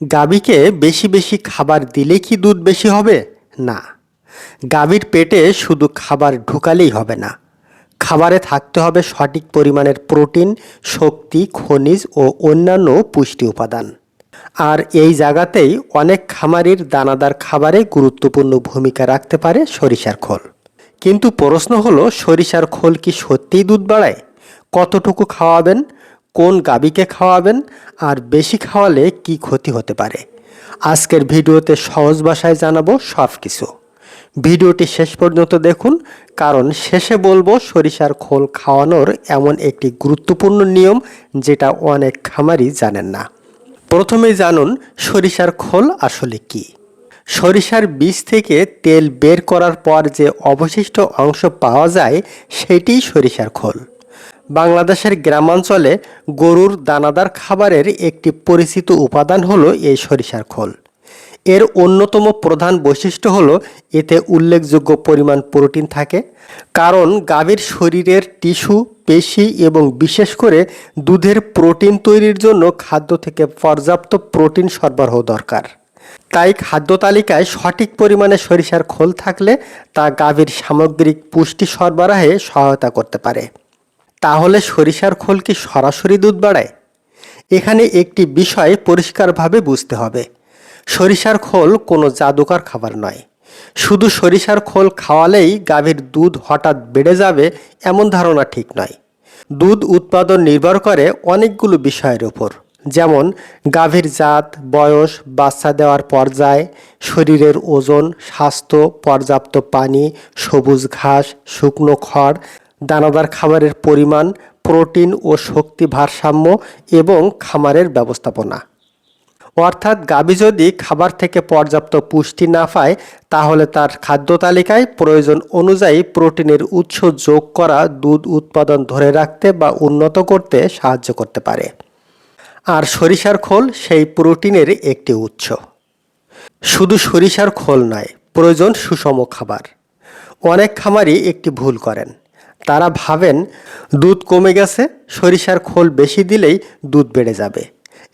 গাভীকে বেশি বেশি খাবার দিলে কি দুধ বেশি হবে? না। গাভীর পেটে শুধু খাবার ঢুকালেই হবে না, খাবারে থাকতে হবে সঠিক পরিমাণের প্রোটিন, শক্তি, খনিজ ও অন্যান্য পুষ্টি উপাদান। আর এই জায়গাতেই অনেক খামারির দানাদার খাবারে গুরুত্বপূর্ণ ভূমিকা রাখতে পারে সরিষার খোল। কিন্তু প্রশ্ন হলো, সরিষার খোল কি সত্যিই দুধ বাড়ায়? কতটুকু খাওয়াবেন, কোন গাভীকে খাওয়াবেন, আর বেশি খাওয়ালে কি ক্ষতি হতে পারে? আজকের ভিডিওতে সহজ ভাষায় জানাবো সব কিছু। ভিডিওটি শেষ পর্যন্ত দেখুন, কারণ শেষে বলবো সরিষার খোল খাওয়ানোর এমন একটি গুরুত্বপূর্ণ নিয়ম যেটা অনেক খামারি জানেন না। প্রথমেই জানুন সরিষার খোল আসলে কি। সরিষার বীজ থেকে তেল বের করার পর যে অবশিষ্ট অংশ পাওয়া যায় সেটিই সরিষার খোল। বাংলাদেশের গ্রামাঞ্চলে গরুর দানাদার খাবারের একটি পরিচিত উপাদান হলো এই সরিষার খোল। এর অন্যতম প্রধান বৈশিষ্ট্য হলো এতে উল্লেখযোগ্য পরিমাণ প্রোটিন থাকে, কারণ গাভীর শরীরের টিস্যু, পেশি এবং বিশেষ করে দুধের প্রোটিন তৈরির জন্য খাদ্য থেকে পর্যাপ্ত প্রোটিন সরবরাহ দরকার। তাই খাদ্য তালিকায় সঠিক পরিমাণে সরিষার খোল থাকলে তা গাভীর সামগ্রিক পুষ্টি সরবরাহে সহায়তা করতে পারে। তাহলে সরিষার খোল কি সরাসরি দুধ বাড়ায়? এখানে একটি বিষয় পরিষ্কারভাবে বুঝতে হবে। সরিষার খোল কোনো জাদুকর খাবার নয়। শুধু সরিষার খোল খাওয়ালেই গাভীর দুধ হঠাৎ বেড়ে যাবে এমন ধারণা ঠিক নয়। দুধ উৎপাদন নির্ভর করে অনেকগুলো বিষয়ের উপর, যেমন গাভীর জাত, বয়স, বাচ্চা দেওয়ার পর্যায়, শরীরের ওজন, স্বাস্থ্য, পর্যাপ্ত পানি, সবুজ ঘাস, শুকনো খড়, দানাদার খাবারের পরিমাণ, প্রোটিন ও শক্তি ভারসাম্য এবং খামারের ব্যবস্থাপনা। অর্থাৎ গাভী যদি খাবার থেকে পর্যাপ্ত পুষ্টি না পায় তাহলে তার খাদ্য তালিকায় প্রয়োজন অনুযায়ী প্রোটিনের উৎস যোগ করা দুধ উৎপাদন ধরে রাখতে বা উন্নত করতে সাহায্য করতে পারে। আর সরিষার খোল সেই প্রোটিনের একটি উৎস। শুধু সরিষার খোল নয়, প্রয়োজন সুষম খাবার। অনেক খামারি একটি ভুল করেন। তারা ভাবেন দুধ কমে গেছে, সরিষার খোল বেশি দিলেই দুধ বেড়ে যাবে।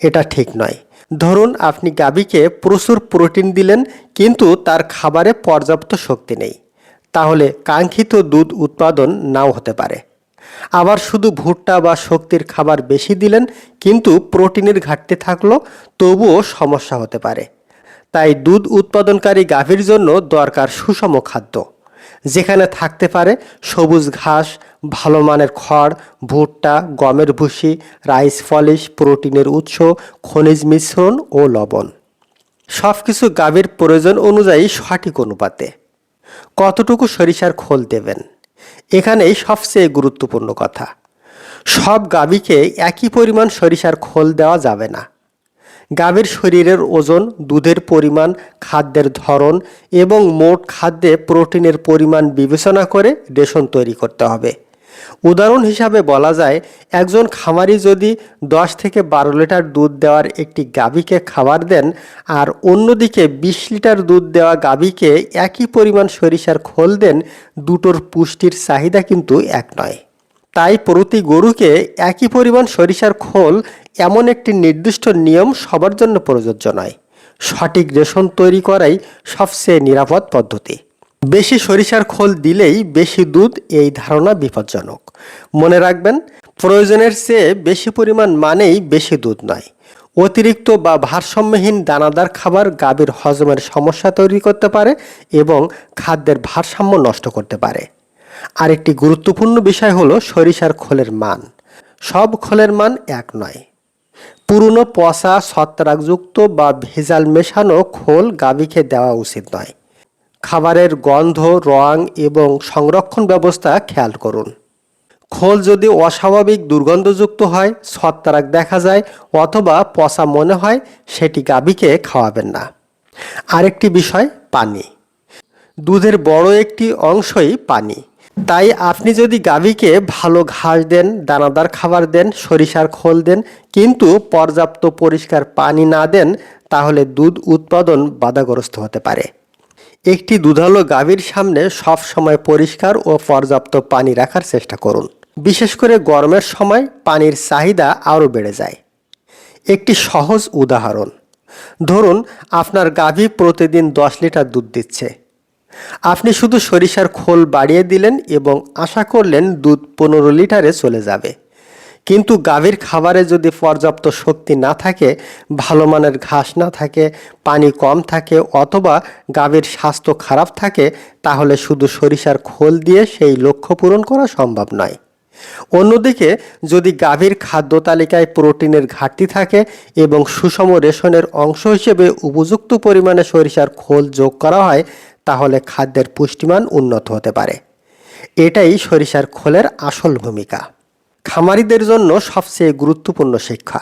এটা ঠিক নয়। ধরুন আপনি গাভীকে প্রচুর প্রোটিন দিলেন কিন্তু তার খাবারে পর্যাপ্ত শক্তি নেই, তাহলে কাঙ্ক্ষিত দুধ উৎপাদন নাও হতে পারে। আবার শুধু ভুট্টা বা শক্তির খাবার বেশি দিলেন কিন্তু প্রোটিনের ঘাটতি থাকলো, তবুও সমস্যা হতে পারে। তাই দুধ উৎপাদনকারী গাভীর জন্য দরকার সুষম খাদ্য, যেখানে থাকতে পারে সবুজ ঘাস, ভালো মানের খড়, ভুট্টা, গমের ভুসি, রাইস পলিশ, প্রোটিনের উৎস, খনিজ মিশ্রণ ও লবণ। সব কিছু গাভীর প্রয়োজন অনুযায়ী সঠিক অনুপাতে। কতটুকু সরিষার খোল দেবেন, এখানেই সবচেয়ে গুরুত্বপূর্ণ কথা। সব গাভীকে একই পরিমাণ সরিষার খোল দেওয়া যাবে না। গাভীর শরীরের ওজন, দুধের পরিমাণ, খাদ্যের ধরন এবং মোট খাদ্যে প্রোটিনের পরিমাণ বিবেচনা করে রেশন তৈরি করতে হবে। উদাহরণ হিসাবে বলা যায়, একজন খামারি যদি 10 থেকে 12 লিটার দুধ দেওয়ার একটি গাভীকে খাবার দেন আর অন্যদিকে 20 লিটার দুধ দেওয়া গাভীকে একই পরিমাণ সরিষার খোল দেন, দুটোর পুষ্টির চাহিদা কিন্তু এক নয়। তাই প্রতি গরুকে একই পরিমাণ সরিষার খোল এমন একটি নির্দিষ্ট নিয়ম সবার জন্য প্রযোজ্য নয়। সঠিক রেশন তৈরি করাই সবচেয়ে নিরাপদ পদ্ধতি। বেশি সরিষার খোল দিলেই বেশি দুধ, এই ধারণা বিপজ্জনক। মনে রাখবেন, প্রয়োজনের চেয়ে বেশি পরিমাণ মানেই বেশি দুধ নয়। অতিরিক্ত বা ভারসাম্যহীন দানাদার খাবার গাভীর হজমের সমস্যা তৈরি করতে পারে এবং খাদ্যের ভারসাম্য নষ্ট করতে পারে। আরেকটি গুরুত্বপূর্ণ বিষয় হলো সরিষার খোলের মান। সব খোলের মান এক নয়। পুরনো, পচা, ছত্রাকযুক্ত বা ভেজাল মেশানো খোল গাভীকে দেওয়া উচিত নয়। খাবারের গন্ধ, রং এবং সংরক্ষণ ব্যবস্থা খেয়াল করুন। খোল যদি অস্বাভাবিক দুর্গন্ধযুক্ত হয়, ছত্রাক দেখা যায় অথবা পচা মনে হয়, সেটি গাভীকে খাওয়াবেন না। আরেকটি বিষয়, পানি। দুধের বড় একটি অংশই পানি। তাই আপনি যদি গাভীকে ভালো ঘাস দেন, দানাদার খাবার দেন, সরিষার খোল দেন কিন্তু পর্যাপ্ত পরিষ্কার পানি না দেন, তাহলে দুধ উৎপাদন বাধাগ্রস্ত হতে পারে। একটি দুধালো গাভীর সামনে সব সময় পরিষ্কার ও পর্যাপ্ত পানি রাখার চেষ্টা করুন। বিশেষ করে গরমের সময় পানির চাহিদা আরও বেড়ে যায়। একটি সহজ উদাহরণ, ধরুন আপনার গাভী প্রতিদিন 10 লিটার দুধ দিচ্ছে। আপনি শুধু সরিষার খোল বাড়িয়ে দিলেন এবং আশা করলেন দুধ 15 লিটারে চলে যাবে। কিন্তু গাভীর খাবারে যদি পর্যাপ্ত শক্তি না থাকে, ভালো মানের ঘাস না থাকে, পানি কম থাকে অথবা গাভীর স্বাস্থ্য খারাপ থাকে, তাহলে শুধু সরিষার খোল দিয়ে সেই লক্ষ্য পূরণ করা সম্ভব নয়। অন্যদিকে যদি গাভীর খাদ্য তালিকায় প্রোটিনের ঘাটতি থাকে এবং সুষম রেশনের অংশ হিসেবে উপযুক্ত পরিমাণে সরিষার খোল যোগ করা হয়, তাহলে খাদ্যের পুষ্টিমান উন্নত হতে পারে। এটাই সরিষার খোলের আসল ভূমিকা। খামারিদের জন্য সবচেয়ে গুরুত্বপূর্ণ শিক্ষা।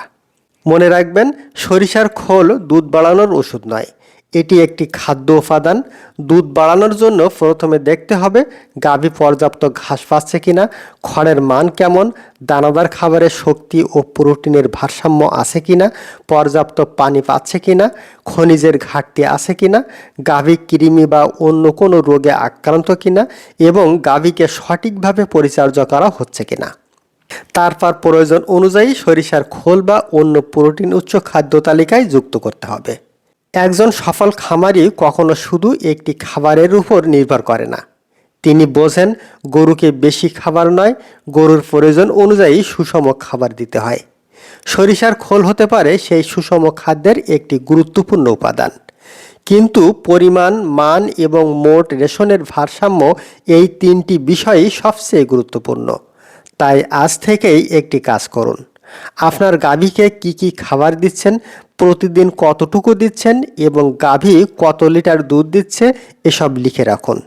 মনে রাখবেন, সরিষার খোল দুধ বাড়ানোর ওষুধ নয়, এটি একটি খাদ্য উপাদান। দুধ বাড়ানোর জন্য প্রথমে দেখতে হবে গাভী পর্যাপ্ত ঘাস পাচ্ছে কিনা, খড়ের মান কেমন, দানাদার খাবারে শক্তি ও প্রোটিনের ভারসাম্য আছে কিনা, পর্যাপ্ত পানি পাচ্ছে কিনা, খনিজের ঘাটতি আছে কিনা, গাভী কৃমি বা অন্য কোনো রোগে আক্রান্ত কিনা এবং গাভীকে সঠিকভাবে পরিচর্যা করা হচ্ছে কিনা। তারপর প্রয়োজন অনুযায়ী সরিষার খোল বা অন্য প্রোটিন উচ্চ খাদ্য তালিকায় যুক্ত করতে হবে। একজন সফল খামারি কখনো শুধু একটি খাবারের উপর নির্ভর করে না। তিনি বোঝেন গরুকে বেশি খাবার নয়, গরুর প্রয়োজন অনুযায়ী সুষম খাবার দিতে হয়। সরিষার খোল হতে পারে সেই সুষম খাদ্যের একটি গুরুত্বপূর্ণ উপাদান। কিন্তু পরিমাণ, মান এবং মোট রেশনের ভারসাম্য, এই তিনটি বিষয়ই সবচেয়ে গুরুত্বপূর্ণ। তাই আজ থেকেই একটি কাজ করুন। আপনার গাভীকে কি কি খাবার দিচ্ছেন, প্রতিদিন কতটুকু দিচ্ছেন এবং গাভী কত লিটার দুধ দিচ্ছে, এসব লিখে রাখুন।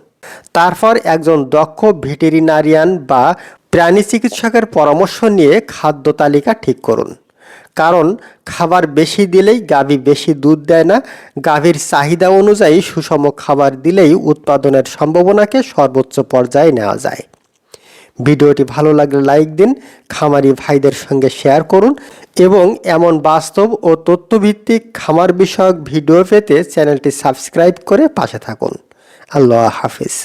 তারপর একজন দক্ষ ভেটেরিনারিয়ান বা প্রাণী চিকিৎসকের পরামর্শ নিয়ে খাদ্য তালিকা ঠিক করুন। কারণ খাবার বেশি দিলেই গাভী বেশি দুধ দেয় না। গাভীর চাহিদা অনুযায়ী সুষম খাবার দিলেই উৎপাদনের সম্ভাবনাকে সর্বোচ্চ পর্যায়ে নেওয়া যায়। ভিডিওটি ভালো লাগলে লাইক দিন, খামারি ভাইদের সঙ্গে শেয়ার করুন এবং এমন বাস্তব ও তথ্যভিত্তিক খামার বিষয়ক ভিডিও পেতে চ্যানেলটি সাবস্ক্রাইব করে পাশে থাকুন। আল্লাহ হাফিজ।